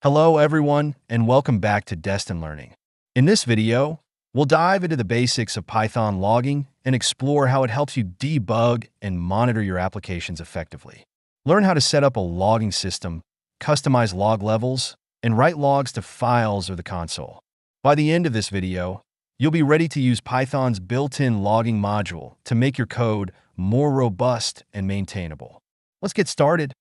Hello everyone, and welcome back to Destin Learning. In this video, we'll dive into the basics of Python logging and explore how it helps you debug and monitor your applications effectively. Learn how to set up a logging system, customize log levels, and write logs to files or the console. By the end of this video, you'll be ready to use Python's built-in logging module to make your code more robust and maintainable. Let's get started.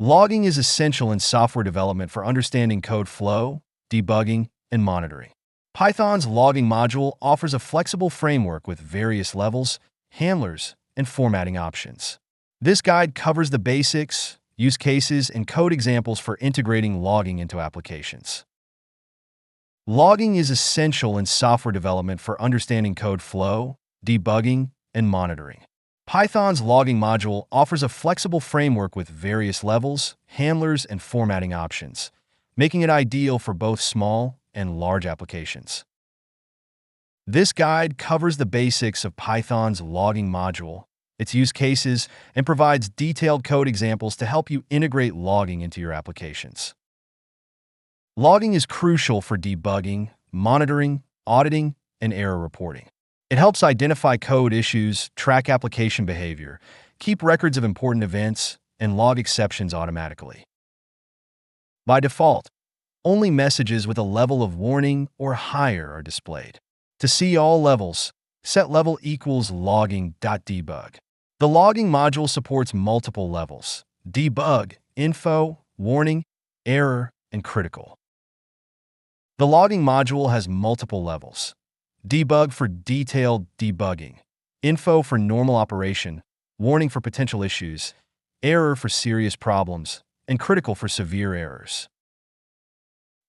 Logging is essential in software development for understanding code flow, debugging, and monitoring. Python's logging module offers a flexible framework with various levels, handlers, and formatting options. This guide covers the basics, use cases, and code examples for integrating logging into applications. Logging is essential in software development for understanding code flow, debugging, and monitoring. Python's logging module offers a flexible framework with various levels, handlers, and formatting options, making it ideal for both small and large applications. This guide covers the basics of Python's logging module, its use cases, and provides detailed code examples to help you integrate logging into your applications. Logging is crucial for debugging, monitoring, auditing, and error reporting. It helps identify code issues, track application behavior, keep records of important events, and log exceptions automatically. By default, only messages with a level of warning or higher are displayed. To see all levels, set level equals logging.debug. The logging module supports multiple levels: debug, info, warning, error, and critical. The logging module has multiple levels: debug for detailed debugging, info for normal operation, warning for potential issues, error for serious problems, and critical for severe errors.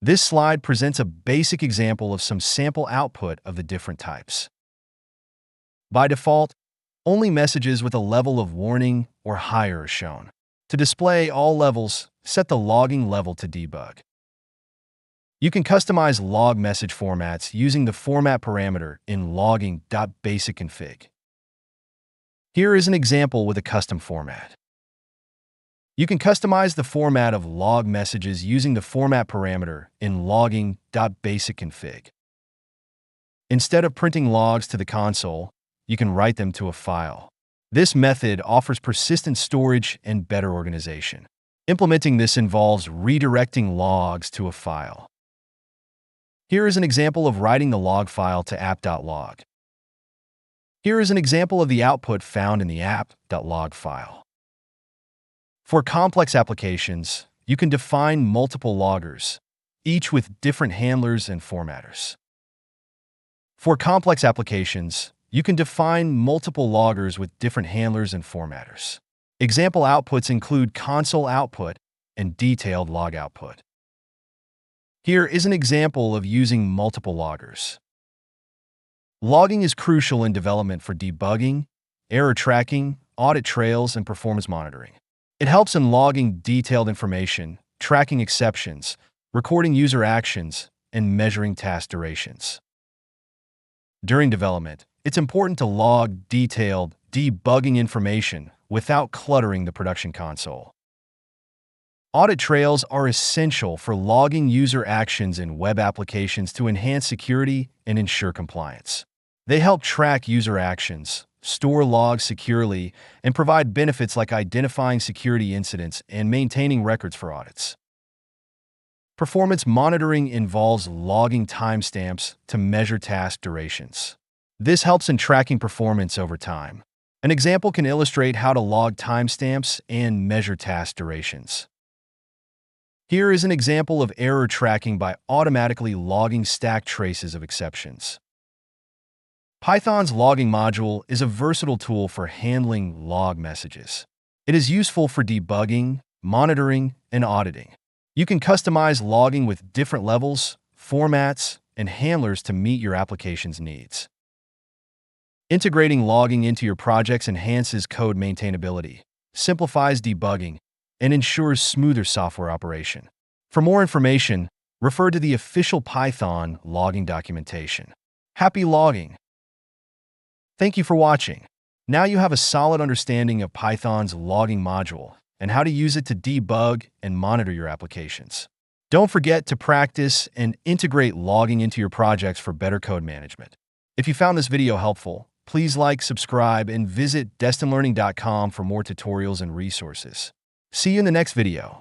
This slide presents a basic example of some sample output of the different types. By default, only messages with a level of warning or higher are shown. To display all levels, set the logging level to debug. You can customize log message formats using the format parameter in logging.basicconfig. Here is an example with a custom format. You can customize the format of log messages using the format parameter in logging.basicconfig. Instead of printing logs to the console, you can write them to a file. This method offers persistent storage and better organization. Implementing this involves redirecting logs to a file. Here is an example of writing the log file to app.log. Here is an example of the output found in the app.log file. For complex applications, you can define multiple loggers, each with different handlers and formatters. For complex applications, you can define multiple loggers with different handlers and formatters. Example outputs include console output and detailed log output. Here is an example of using multiple loggers. Logging is crucial in development for debugging, error tracking, audit trails, and performance monitoring. It helps in logging detailed information, tracking exceptions, recording user actions, and measuring task durations. During development, it's important to log detailed debugging information without cluttering the production console. Audit trails are essential for logging user actions in web applications to enhance security and ensure compliance. They help track user actions, store logs securely, and provide benefits like identifying security incidents and maintaining records for audits. Performance monitoring involves logging timestamps to measure task durations. This helps in tracking performance over time. An example can illustrate how to log timestamps and measure task durations. Here is an example of error tracking by automatically logging stack traces of exceptions. Python's logging module is a versatile tool for handling log messages. It is useful for debugging, monitoring, and auditing. You can customize logging with different levels, formats, and handlers to meet your application's needs. Integrating logging into your projects enhances code maintainability, simplifies debugging, and ensures smoother software operation. For more information, refer to the official Python logging documentation. Happy logging! Thank you for watching. Now you have a solid understanding of Python's logging module and how to use it to debug and monitor your applications. Don't forget to practice and integrate logging into your projects for better code management. If you found this video helpful, please like, subscribe, and visit destinlearning.com for more tutorials and resources. See you in the next video.